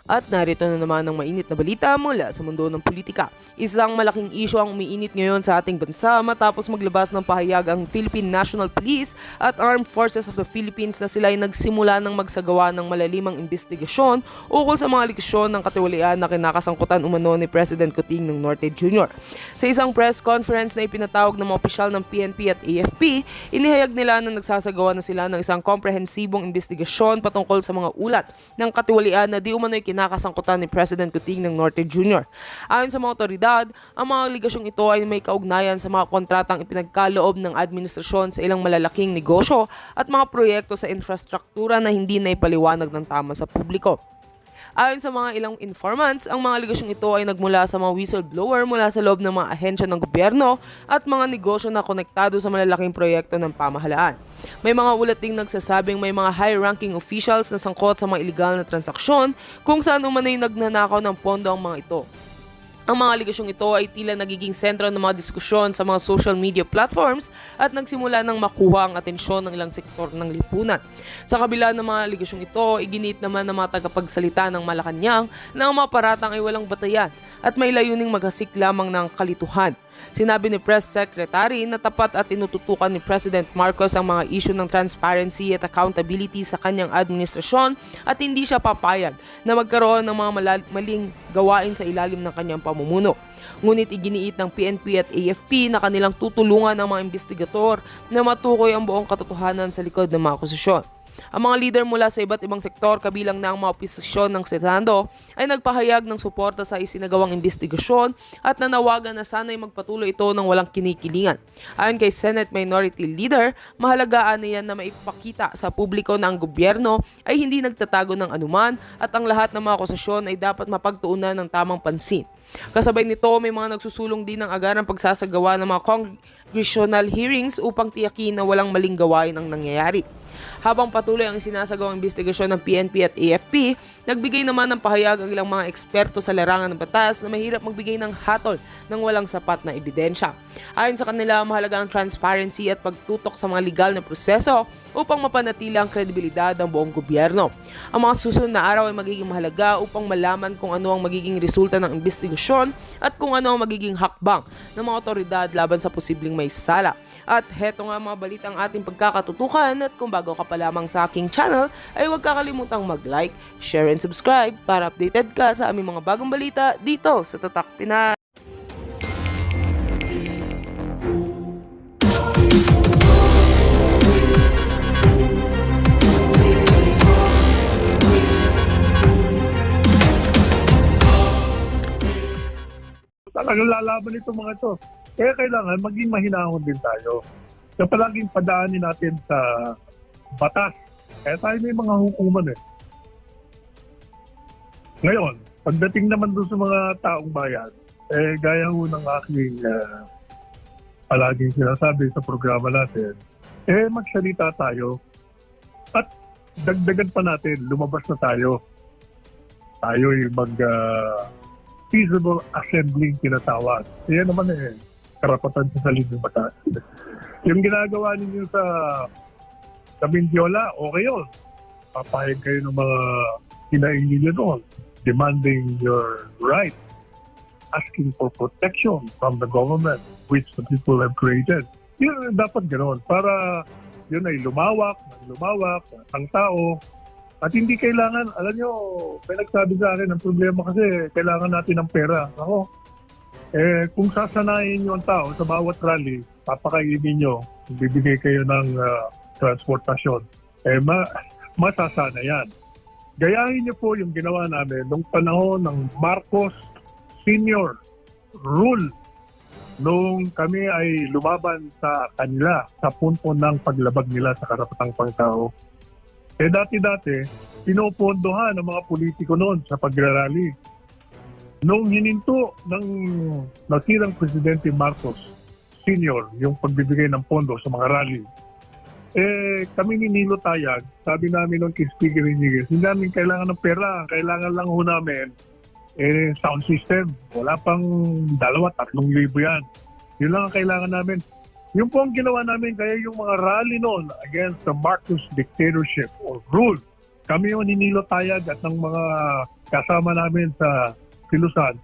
At narito na naman ang mainit na balita mula sa mundo ng politika. Isang malaking isyu ang umiinit ngayon sa ating bansa matapos maglabas ng pahayag ang Philippine National Police at Armed Forces of the Philippines na sila ay nagsimula ng magsagawa ng malalimang investigasyon ukol sa mga aligasyon ng katiwalian na kinakasangkutan umano ni President Kuting ng Norte Jr. Sa isang press conference na ipinatawag ng mga opisyal ng PNP at AFP, inihayag nila na nagsasagawa na sila ng isang komprehensibong investigasyon patungkol sa mga ulat ng katiwalian na di umano'y kinakasangkutan ni President Kuting ng Norte Jr. Ayon sa mga otoridad, ang mga aligasyong ito ay may kaugnayan sa mga kontratang ipinagkaloob ng administrasyon sa ilang malalaking negosyo at mga proyekto sa infrastruktura na hindi na ipaliwanag ng tama sa publiko. Ayon sa mga ilang informants, ang mga aligasyong ito ay nagmula sa mga whistleblower mula sa loob ng mga ahensya ng gobyerno at mga negosyo na konektado sa malalaking proyekto ng pamahalaan. May mga ulat ding nagsasabing may mga high-ranking officials na sangkot sa mga iligal na transaksyon kung saan umano'y nagnanakaw ng pondo ang mga ito. Ang mga aligasyong ito ay tila nagiging sentro ng mga diskusyon sa mga social media platforms at nagsimula ng makuha ang atensyon ng ilang sektor ng lipunan. Sa kabila ng mga aligasyong ito, iginit naman ng mga tagapagsalita ng Malacanang na ang mga paratang ay walang batayan at may layuning maghasik lamang ng kalituhan. Sinabi ni Press Secretary na tapat at tinututukan ni President Marcos ang mga isyu ng transparency at accountability sa kanyang administrasyon at hindi siya papayag na magkaroon ng mga maling gawain sa ilalim ng kanyang pamumuno. Ngunit iginiit ng PNP at AFP na kanilang tutulungan ang mga investigador na matukoy ang buong katotohanan sa likod ng mga akusasyon. Ang mga leader mula sa iba't ibang sektor kabilang na ang mga oposisyon ng Senado ay nagpahayag ng suporta sa isinagawang investigasyon at nanawagan na sana'y magpatuloy ito ng walang kinikilingan. Ayon kay Senate Minority Leader, mahalagaan niyan na maipakita sa publiko na ang gobyerno ay hindi nagtatago ng anuman at ang lahat ng mga akusasyon ay dapat mapagtuunan ng tamang pansin. Kasabay nito, may mga nagsusulong din ng agarang pagsasagawa ng mga congressional hearings upang tiyakin na walang maling gawain ang nangyayari. Habang patuloy ang isinasagawang investigasyon ng PNP at AFP, nagbigay naman ng pahayag ang ilang mga eksperto sa larangan ng batas na mahirap magbigay ng hatol ng walang sapat na ebidensya. Ayon sa kanila, mahalaga ang transparency at pagtutok sa mga legal na proseso upang mapanatili ang kredibilidad ng buong gobyerno. Ang mga susunod na araw ay magiging mahalaga upang malaman kung ano ang magiging resulta ng investigasyon at kung ano ang magiging hakbang ng mga otoridad laban sa posibleng may sala. At heto nga mga balitang ating pagkakatutukan at kung bago ka pa lamang sa aking channel ay huwag kakalimutang mag-like, share and subscribe para updated ka sa aming mga bagong balita dito sa Tatak Pinas. Talagang lalaban ito mga ito. Kaya kailangan maging mahinahon din tayo. Kaya palaging padaanin natin sa batas. Kaya tayo may mga hukuman eh. Ngayon, pagdating naman doon sa mga taong bayan, gaya ho ng aking palaging sinasabi sa programa natin, magsalita tayo at dagdagan pa natin, lumabas na tayo. Tayo yung peaceable assembling tinatawag. Yan naman karapatan sa saligang batas. Yung ginagawa ninyo sa Mindiola, okay yun. Papayag kayo ng mga kinaingin doon, demanding your right, asking for protection from the government which the people have created. Yun dapat ganoon para yun ay lumawak ang tao. At hindi kailangan, alam nyo, may nagsabi sa akin, ang problema kasi kailangan natin ng pera. Ako, kung sasanayin nyo ang tao sa bawat rally, papakainin nyo, bibigay kayo ng transportasyon, masasana yan. Gayahin nyo po yung ginawa namin nung panahon ng Marcos Senior rule nung kami ay lumaban sa kanila sa punto ng paglabag nila sa karapatang pangtao. Dati-dati, pinopondohan ng mga politiko noon sa pagrarally. Nung hininto ng nasirang Presidente Marcos Senior yung pagbibigay ng pondo sa mga rally, kami ni Nilo Tayag, sabi namin nung kay Speaker Rodriguez, hindi namin kailangan ng pera, kailangan lang ho namin sound system. Wala pang 2,000-3,000 yan. Yun lang ang kailangan namin. Yung po ang ginawa namin, kaya yung mga rally noon against the Marcos dictatorship or rule, kami yung ninilotayag at ng mga kasama namin sa Kilusan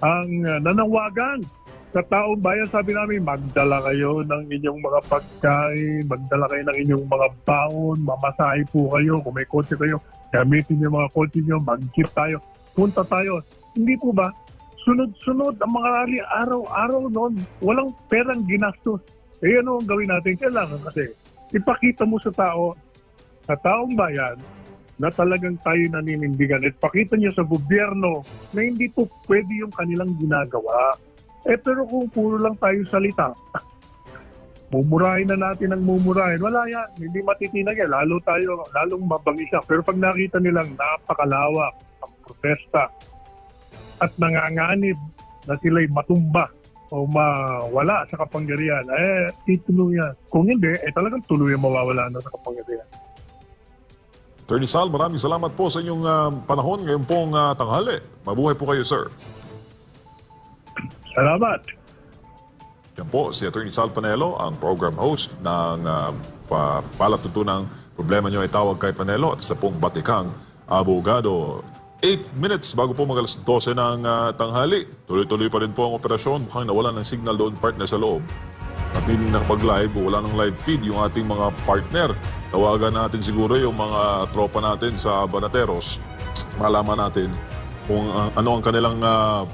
ang nanawagan sa taong bayan. Sabi namin, magdala kayo ng inyong mga pagkain, magdala kayo ng inyong mga baon, mamasahe po kayo, kung may kotse kayo, gamitin yung mga kotse nyo, mag-jeep tayo, punta tayo. Hindi po ba? Sunod-sunod ang mga rally, araw-araw noon, walang perang ginastos. Eh ano ang gawin natin? Kailangan kasi ipakita mo sa taong bayan, na talagang tayo naninindigan at pakita niyo sa gobyerno na hindi po pwede yung kanilang ginagawa. Pero kung puro lang tayo salita, mumurahin na natin ang mumurahin, wala yan, hindi matitinag yan, lalong mabangi siya. Pero pag nakita nilang napakalawak ang protesta at nanganganib na sila'y matumba o mawala sa kapangyarihan, ituloy yan. Kung hindi, talagang tuloy ang mawawala na sa kapangyarihan. Attorney Sal, maraming salamat po sa inyong panahon ngayon pong tanghali. Mabuhay po kayo, sir. Salamat. Yan po si Attorney Sal Panelo, ang program host ng palatuntunang problema nyo ay tawag kay Panelo at isa pong batikang abogado. 8 minutes bago po mag-alas 12 ng tanghali. Tuloy-tuloy pa rin po ang operasyon. Mukhang nawala ng signal doon, partner, sa loob. At hindi nakapag-live, wala ng live feed yung ating mga partner. Tawagan natin siguro yung mga tropa natin sa Banateros. Malaman natin kung ano ang kanilang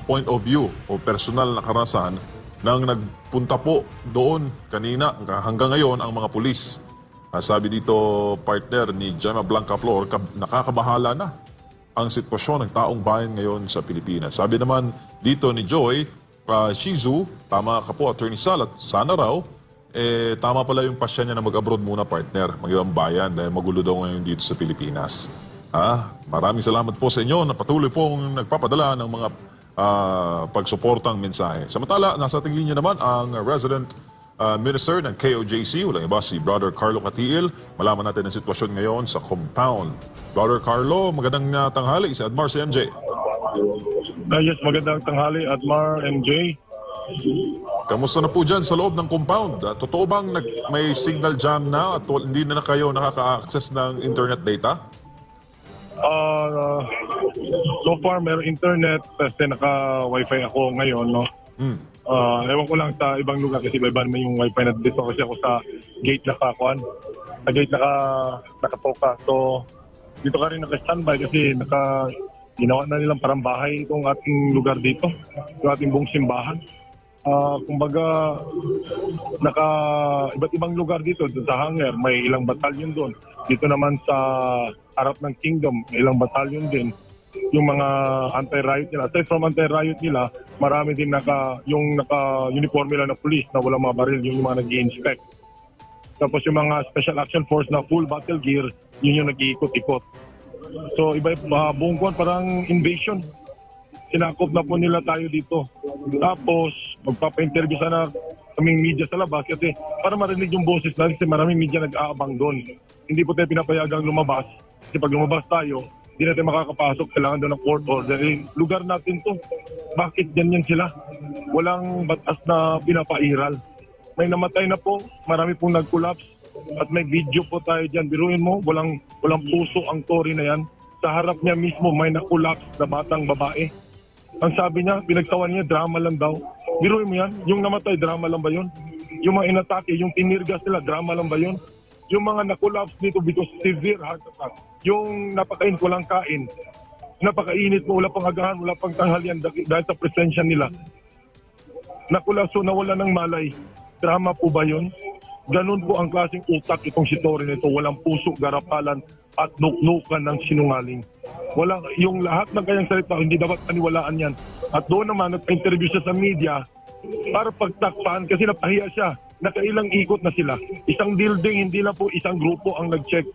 point of view o personal na karanasan nang nagpunta po doon kanina hanggang ngayon ang mga pulis. Sabi dito, partner ni Gemma Blanca Flor, nakakabahala na ang sitwasyon ng taong bayan ngayon sa Pilipinas. Sabi naman dito ni Joy Shizu, tama ka po, Attorney Sal, at sana raw tama pala yung pasya niya na mag-abroad muna, partner, mag-ibang bayan dahil magulo daw ngayon dito sa Pilipinas. Maraming salamat po sa inyo na patuloy pong nagpapadala ng mga pagsuportang mensahe. Samantala, nasa ating linya naman ang resident minister ng KOJC, walang iba si Brother Carlo Catiil. Malaman natin ang sitwasyon ngayon sa compound. Brother Carlo, magandang tanghali. Si Admar, si MJ. Yes, magandang tanghali, Admar, MJ. Kamusta na po dyan sa loob ng compound? Totoo bang may signal jam na at hindi na kayo nakaka-access ng internet data? So far, meron internet kasi naka-wifi ako ngayon, no? Ewan ko lang sa ibang lugar kasi iba naman yung wifi na dito kasi ako sa gate sa gate nakatoka. So, dito ka rin naka-standby kasi ginawa na nilang parang bahay itong ating lugar dito, yung ating buong simbahan. Kumbaga, iba't ibang lugar dito sa hangar, may ilang batalyon doon. Dito naman sa harap ng Kingdom, may ilang batalyon din. Yung mga anti-riot nila. Aside from anti-riot nila, marami din yung naka-uniforme lang na police na walang mga baril, yung mga nag-i-inspect. Tapos yung mga Special Action Force na full battle gear, yun yung nag-iikot-ikot. So buong kuwan parang invasion. Sinakop na po nila tayo dito. Tapos magpapa-interview sana kaming media sa labas kasi para marinig yung boses natin kasi maraming media nag-aabang doon. Hindi po tayo pinapayagang lumabas. Kasi pag lumabas tayo, hindi natin makakapasok. Kailangan doon ng court order. Lugar natin to. Bakit ganyan sila? Walang batas na pinapairal. May namatay na po. Marami pong nag-collapse. At may video po tayo dyan. Biruin mo, walang puso ang Tory na yan. Sa harap niya mismo may na-collapse na batang babae. Ang sabi niya, pinagtawan niya, drama lang daw. Biruin mo yan, yung namatay, drama lang ba yun? Yung mga inatake, yung tinirgas nila, drama lang ba yun? Yung mga na-collapse dito because severe heart attack. Yung napakain ko lang kain. Napakainit mo, wala pang agahan, wala pang tanghalian dahil sa presensya nila. Na-collapse, so nawala ng malay. Drama po ba yun? Ganun po ang klaseng utak itong si Tory nito. Walang puso, garapalan at nuknukan ng sinungaling. Walang, yung lahat ng kanyang salita, hindi dapat paniwalaan yan. At doon naman, nag-interview siya sa media para pagtakpan kasi napahiya siya. Nakailang ikot na sila. Isang building, hindi lang po isang grupo ang nag-check.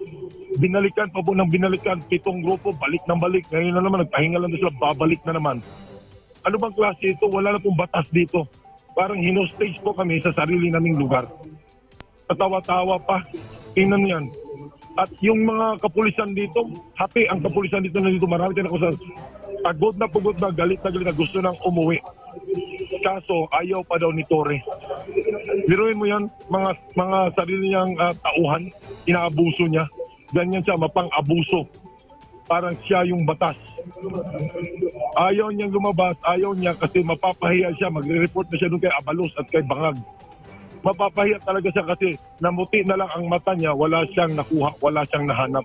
Binalikan pa po ng binalikan, 7 grupo, balik ng balik. Ngayon na naman, nagpahinga lang na sila, babalik na naman. Ano bang klase ito? Wala na pong batas dito. Parang hinostage po kami sa sarili naming lugar. Katawa-tawa pa. Tingnan yan. At yung mga kapulisan dito, happy ang kapulisan dito na dito. Marami din ako sa pagod na, galit na gusto nang umuwi. Kaso, ayaw pa daw ni Tory. Biruin mo yan, mga sarili niyang tauhan, inaabuso niya. Ganyan siya, mapang-abuso. parang siya yung batas. Ayaw niyang lumabas, ayaw niya kasi mapapahiya siya, magre-report na siya doon kay Abalos at kay Bangag. Mapapahiya talaga siya kasi namuti na lang ang mata niya, wala siyang nakuha, wala siyang nahanap.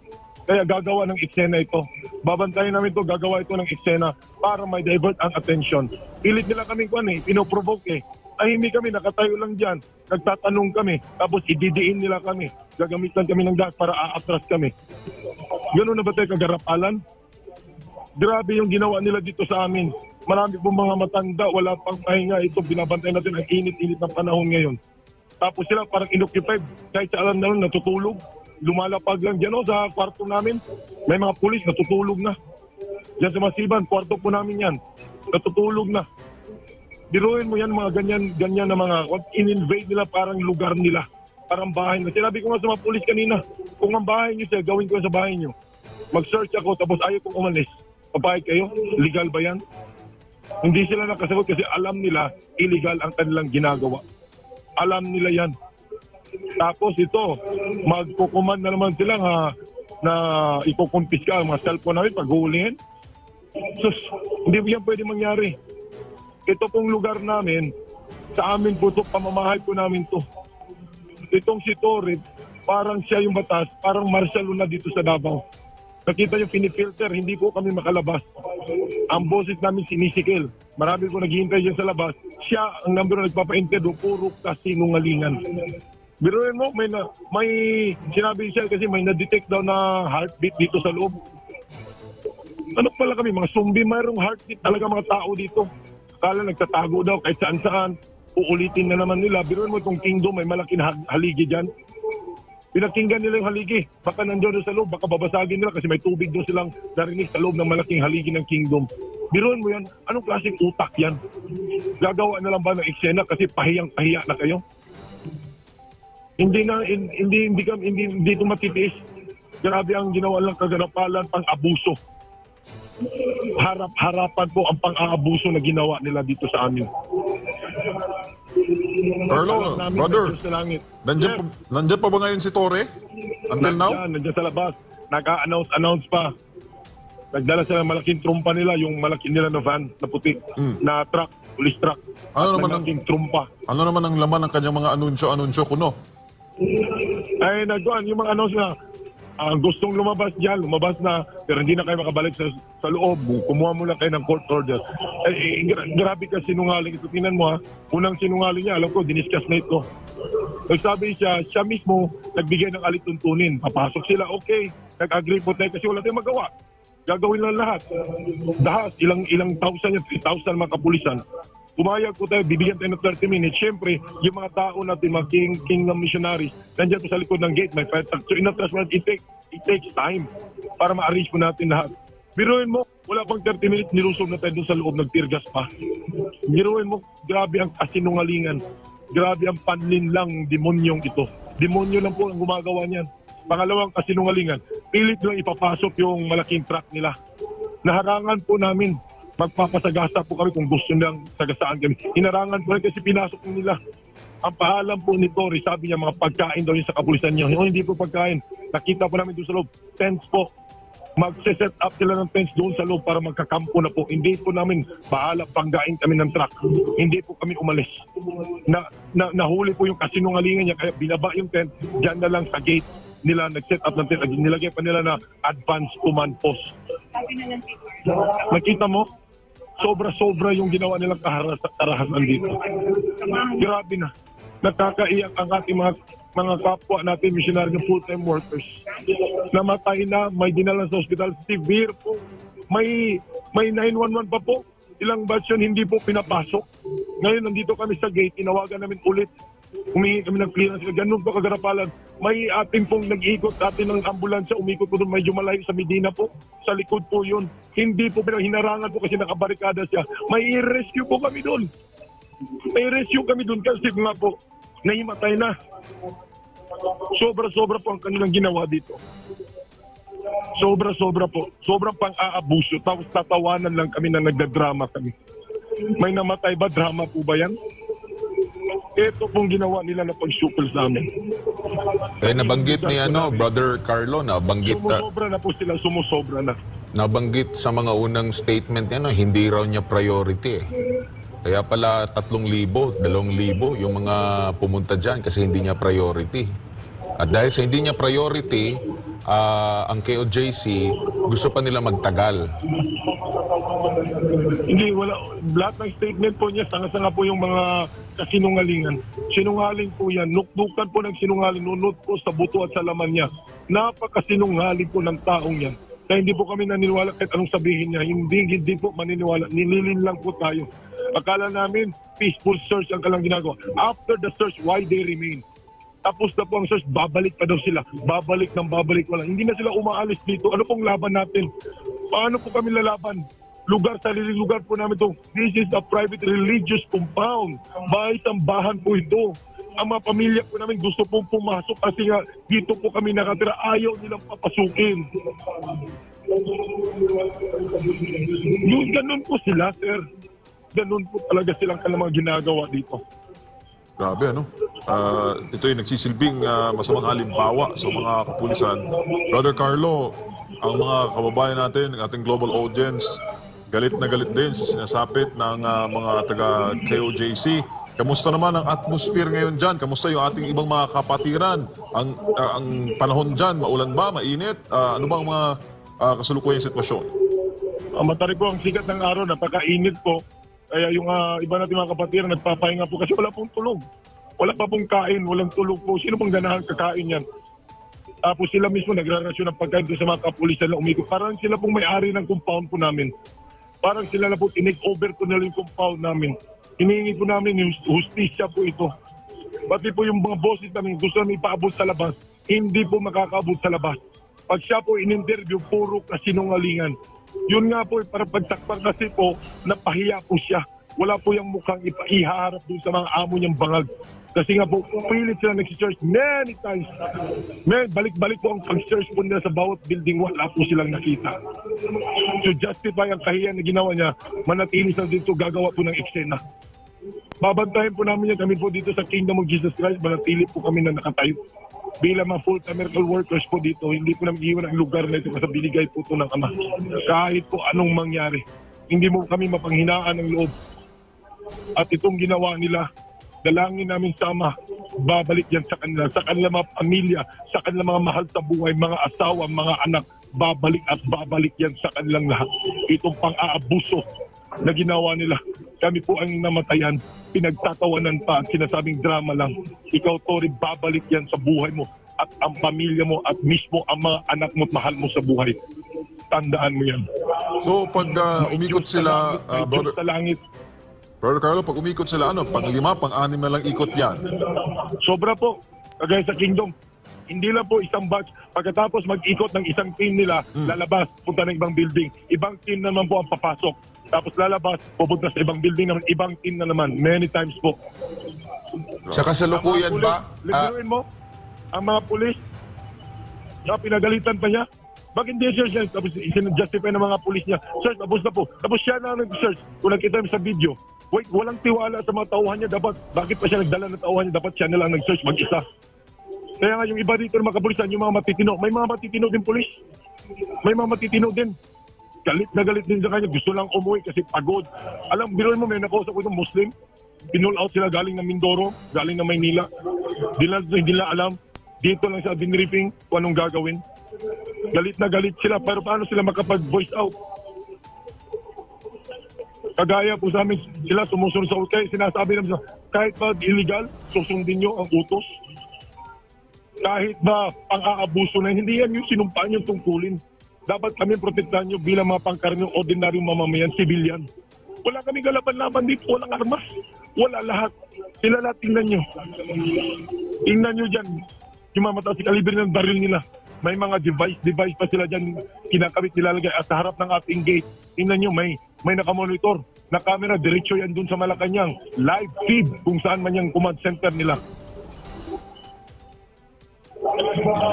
Kaya gagawa ng eksena ito. Babantayan namin ito, gagawa ito ng eksena para may divert ang attention. Pilit nila kaming pinoprovoke eh. Tahimik kami, nakatayo lang dyan. Nagtatanong kami, tapos ididiin nila kami. Gagamitan kami ng gas para aatras kami. Gano'n na ba tayo kagarapalan? Grabe yung ginawa nila dito sa amin. Marami pong mga matanda, wala pang pahinga. Ito, binabantay natin ang init-init ng panahon ngayon. Tapos sila parang inoccupied. Kahit sa alam na lang, natutulog. Lumalapag lang dyan sa kwarto namin. May mga pulis, natutulog na. Diyan sa Masiban, kwarto po namin yan. Natutulog na. Biruin mo yan mga ganyan na mga in-invade nila parang lugar nila. Parang bahay na. Sinabi ko nga sa mga pulis kanina, kung ang bahay nyo siya, gawin ko sa bahay nyo. Mag-search ako tapos ayaw kong umalis. Papayag kayo? Legal ba yan? Hindi sila nakasagot kasi alam nila illegal ang kanilang ginagawa. Alam nila yan. Tapos ito, magkukuman na naman sila na ikukumpiska ang mga cellphone namin pag-hulihin. Sus, hindi yan pwede mangyari. Ito pong lugar namin, sa amin po ito, pamamahay po namin ito. Itong si Torre, parang siya yung batas, parang martial na dito sa Davao. Nakita yung pinifilter, hindi po kami makalabas. Ang boses namin sinisikil. Marami po naghihintay dyan sa labas. Siya ang number na nagpapa-interview, puro kasinungalingan. Biruin mo, may sinabi siya kasi may na-detect daw na heartbeat dito sa loob. Ano pala kami, mga zombie, mayroong heartbeat talaga mga tao dito. Kala nagtatago daw kahit saan-saan. Uulitin na naman nila. Biruin mo itong kingdom, may malaking haligi dyan. Pinakinggan nila yung haligi. Baka nandiyan doon sa loob, baka babasagin nila kasi may tubig doon silang narinig sa loob ng malaking haligi ng kingdom. Biruin mo yan, anong klaseng utak yan? Gagawa na lang ba ng eksena kasi pahiyang-pahiya na kayo? Hindi ito matitiis. Grabe ang ginawa lang kaganapalan, pang-abuso. Harap-harapan po ang pang-aabuso na ginawa nila dito sa amin. Carlo, brother, nandiyan pa ba ngayon si Torre? Until now? Nandiyan sa labas. Nag-announce pa. Nagdala sila ng malaking trumpa nila, yung malaki nila na van, na puti, na truck, police truck. Ano naman malaking trumpa. Ano naman ang laman ng kanyang mga anunsyo kuno? Ay, yung mga announce na, gustong lumabas dyan, lumabas na, pero hindi na kayo makabalik sa loob. Kumuha mo lang kayo ng court order. Grabe ka sinungaling ito. Tingnan mo unang sinungaling niya, alam ko, diniscuss na ito. Sabi siya mismo, nagbigay ng alituntunin. Papasok sila, okay, nag-agree po tayo kasi wala tayong magawa. Gagawin lang lahat. Dahas, ilang thousand yan, 3,000 mga kapulisan. Pumayag po tayo, bibigyan tayo ng 30 minutes. Siyempre, yung mga tao natin, mga kingdom missionaries, nandiyan po sa likod ng gate, may fire truck. So, in-atras mo, it takes time para ma-arrange po natin lahat. Biruin mo, wala pang 30 minutes, nilusog na tayo doon sa loob, nagtirgas pa. Biruin mo, grabe ang kasinungalingan. Grabe ang panlinlang demonyong ito. Demonyo lang po ang gumagawa niyan. Pangalawang kasinungalingan, pilit lang ipapasok yung malaking truck nila. Naharangan po namin. Magpapasagasa po kami kung gusto nilang sagasaan kami. Hinarangan po rin kasi pinasok nila. Ang paalam po ni Torre, sabi niya mga pagkain daw niya sa kapulisan niya. Hindi po pagkain. Nakita po namin doon sa loob. Tents po. Magse-set up sila ng tents doon sa loob para magkakampo na po. Hindi po namin paalam panggain kami ng truck. Hindi po kami umalis. Nahuli po yung kasinungalingan niya kaya binaba yung tent. Diyan na lang sa gate nila nag-set up ng tent. Nilagay pa nila na advanced command post. Nakita mo? Sobra-sobra yung ginawa nilang karahasan dito. Grabe na. Nakakaiyak ang ating mga kapwa natin, missionary ng full-time workers. Namatay na, may dinala sa hospital. Severe po. May 911 pa po. Ilang batch yun, hindi po pinapasok. Ngayon, nandito kami sa gate, tinawagan namin ulit. Humingi kami ng clearance. Ganun po kagarapalan. May ating pong nag-ikot atin ng ambulansya. Umikot po doon, medyo malayo sa Medina po. Sa likod po yun. Hindi po hinarangan po kasi nakabarikada siya. May rescue po kami doon. May rescue kami doon kasi nga po, nahimatay na. Sobra-sobra po ang kanilang ginawa dito. Sobra-sobra po. Sobrang pang-aabuso. Tapos tatawanan lang kami na nagdadrama kami. May namatay ba? Drama po ba yan? Ito pong ginawa nila na pagsupil sa amin. Nabanggit ni Brother Carlo, Sumusobra na po sila, sumusobra na. nabanggit sa mga unang statement niya na hindi raw niya priority eh. Kaya pala 3,000, 2,000 yung mga pumunta dyan kasi hindi niya priority. At dahil sa hindi niya priority, ang KOJC gusto pa nila magtagal. Hindi, wala. Lahat ng statement po niya, sanga-sanga po yung mga kasinungalingan. Sinungaling po yan. Nuknukan po ng sinungaling. Nunod po sa buto at sa laman niya. Napakasinungaling po ng taong yan. Kaya hindi po kami naniniwala kahit anong sabihin niya. Hindi po maniniwala. Nililin lang po tayo. Akala namin, peaceful search ang kalang ginagawa. After the search, why they remain? Tapos na po ang search, babalik pa daw sila. Babalik ng babalik wala. Hindi na sila umaalis dito. Ano pong laban natin? Paano po kami lalaban? Lugar, sarili lugar po namin ito. This is a private religious compound. Bahay-sambahan po ito. Ang mga pamilya po namin gusto pong pumasok kasi nga dito po kami nakatira. Ayaw nilang papasukin. Yung ganun po sila, sir. Ganun po talaga silang mga ginagawa dito. Grabe, ano? Ito yung nagsisilbing masamang halimbawa sa mga kapulisan. Brother Carlo, ang mga kababayan natin, ang ating global audience, galit na galit din sa sinasapit ng mga taga-KOJC. Kamusta naman ang atmosphere ngayon dyan? Kamusta yung ating ibang mga kapatiran? Ang panahon dyan, maulan ba, mainit? Ano ba ang mga kasalukuyang sitwasyon? Matarik po ang sikat ng araw, napakainit po. Kaya yung iba natin mga kapatiran nagpapahinga po kasi wala pong tulog. Wala pa pong kain, walang tulog po. Sino pong ganahan kakain yan? Tapos sila mismo nagrarasyon ng pagkain doon sa mga kapulisan na umikot. Parang sila pong may-ari ng compound po namin. Parang sila na po tinake over po nila yung compound namin. Hinihingi po namin yung hustisya po ito. Pati po yung mga bosses namin gusto namin ipaabot sa labas. Hindi po makakaabot sa labas. Pag siya po in-interview, puro kasinungalingan. Yun nga po, para pagtakpan kasi po, napahiya po siya. Wala po yung mukhang ihaharap doon sa mga amo niyang bangag. Kasi nga po, pilit sila nag-search many times. Balik-balik po ang pag-search po nila sa bawat building, wala po silang nakita. To justify ang kahiyan na ginawa niya, manatili sa dito, gagawa po ng eksena. Babantayan po namin yan, kami po dito sa Kingdom of Jesus Christ, manatili po kami na nakatayo. Bilang mga full-time miracle workers po dito, hindi po namin iwan ang lugar na ito kasi binigay po ito ng Ama. Kahit po anong mangyari, hindi mo kami mapanghinaan ng loob. At itong ginawa nila, dalangin namin sa Ama, babalik yan sa kanilang mga pamilya, sa kanilang mga mahal sa buhay, mga asawa, mga anak, babalik at babalik yan sa kanilang lahat. Itong pang-aabuso na ginawa nila. Kami po ang namatayan, pinagtatawanan pa at sinasabing drama lang. Ikaw, Tori, babalik yan sa buhay mo at ang pamilya mo at mismo ang mga anak mo at mahal mo sa buhay. Tandaan mo yan. So, pag umikot sila, Brother sa langit. Brother Carlo, pag umikot sila, pang-5, pang-6 na lang ikot yan. Sobra po, kagaya sa Kingdom. Hindi lang po isang batch. Pagkatapos mag-ikot ng isang team nila, lalabas, punta ng ibang building. Ibang team naman po ang papasok. Tapos lalabas, pupunta sa ibang building naman, ibang team na naman. Many times po. Sa kasalukuyan ba? Libuin mo, ang mga pulis, pinagalitan pa niya. Bakit hindi siya? Tapos isinjustify ng mga pulis niya. Search, tapos na po. Tapos siya na nag-search. Kung nakita mo sa video, wait, walang tiwala sa mga tauhan niya. Bakit pa siya nagdala ng tauhan niya? Dapat siya na lang nag-search mag-isa. Kaya nga yung iba dito ng mga kapulisan, yung mga matitino. May mga matitino din pulis. May mga matitino din. Galit na galit din sa kanya. Gusto lang umuwi kasi pagod. Alam, biruin mo, may nakausap ko itong Muslim. Pinull out sila galing ng Mindoro, galing ng Maynila. Hindi nila alam. Dito lang sa binripping kung anong gagawin. Galit na galit sila. Pero paano sila makapag-voice out? Kagaya po sa amin, sila sumusunod sa kaya sinasabi namin kahit ba illegal, susundin nyo ang utos. Kahit ba pang-aabuso na, hindi yan yung sinumpaan yung tungkulin. Dapat kami protektahan nyo bilang mga pangkaranyong ordinaryong mamamayan, civilian. Wala kami galapan-laban dito, walang armas. Wala lahat. Sila lahat, tingnan nyo. Tingnan nyo dyan, yung mga mataas kalibre ng baril nila. May mga device pa sila dyan, kinakabit nilalagay at sa harap ng ating gate. Tingnan nyo, may nakamonitor na camera, diretso yan dun sa Malacanang. Live feed kung saan man yung command center nila.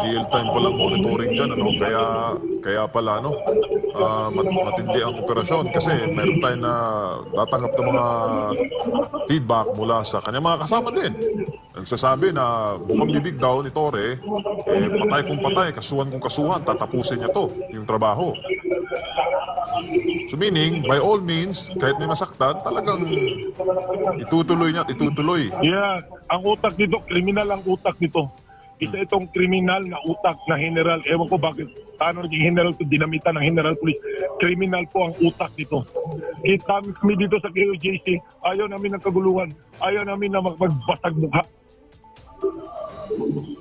real time palang monitoring dyan, ano? Kaya pala, ano, matindi ang operasyon kasi meron tayo na tatanggap ng mga feedback mula sa kanya mga kasama din. Nagsasabi na bukang bibig daw ni Torre, patay kung patay, kasuhan kung kasuhan, tatapusin niya to, yung trabaho. So meaning, by all means, kahit may masaktan, talagang itutuloy niya at itutuloy. Yeah, ang utak nito, kriminal ang utak nito. Isa itong kriminal na utak na general. Ewan ko bakit, paano naging general to dinamita ng general police. Kriminal po ang utak nito. Kita kami dito sa KOJC, ayaw namin ng kaguluhan. Ayaw namin na magbasag mukha.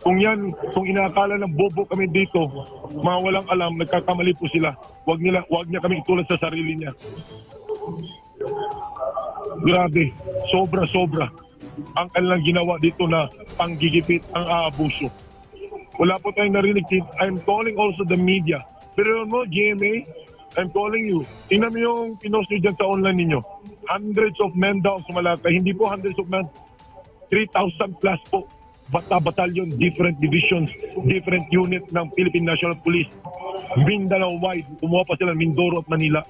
Kung inaakala ng bobo kami dito, mga walang alam, nagkakamali po sila. Huwag niya kami itulad sa sarili niya. Grabe, sobra-sobra ang kanilang ginawa dito na panggigipit, ang aabuso. Wala po tayong narinig. I'm calling also the media. Pero mo, GMA, I'm calling you. Tingnan mo yung pinost nyo dyan sa online ninyo. Hundreds of men daw sumalakay. Hindi po hundreds of men. 3,000 plus po. Batalyon, different divisions, different unit ng Philippine National Police. Mindanao wide. Kumuha pa sila Mindoro at Manila.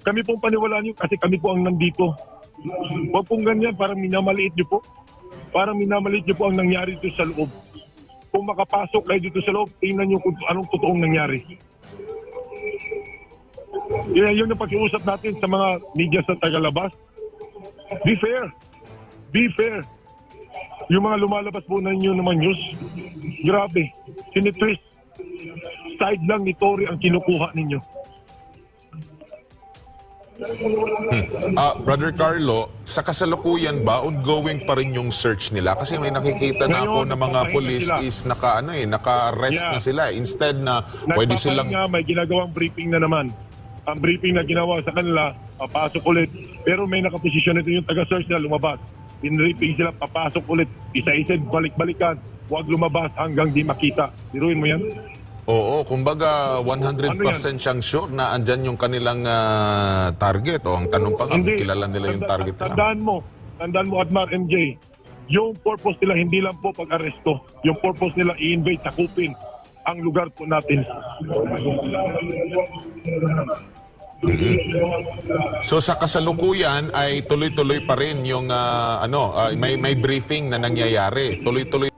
Kami pong paniwalaan nyo kasi kami po ang nandito. Huwag pong ganyan, parang minamaliit nyo po. Parang minamaliit nyo po ang nangyari dito sa loob. Kung makapasok kayo dito sa loob, tingnan nyo kung anong totoong nangyari. Yun yung pakiusap natin sa mga media sa tagalabas. Be fair. Be fair. Yung mga lumalabas po na inyo naman news, grabe. Sinitwist. Side lang ni Tory ang kinukuha ninyo. Brother Carlo, sa kasalukuyan ba, ongoing pa rin yung search nila? Kasi may nakikita na ako na mga police is naka-arrest na sila. Instead na pwede silang... May ginagawang briefing na naman. Ang briefing na ginawa sa kanila, papasok ulit. Pero may nakaposisyon ito yung taga-search na lumabas. Pinripping sila, papasok ulit. Isa-isa, balik-balikan. Huwag lumabas hanggang di makita. Biruin mo yan? Oo, kumbaga 100% siyang sure na andyan yung kanilang target. O ang tanong pa nga, kung kilala nila yung target nila. Tandaan mo, Admar, MJ, yung purpose nila hindi lang po pag-aresto. Yung purpose nila i-invade, takupin ang lugar po natin. So sa kasalukuyan ay tuloy-tuloy pa rin yung may briefing na nangyayari. Tuloy-tuloy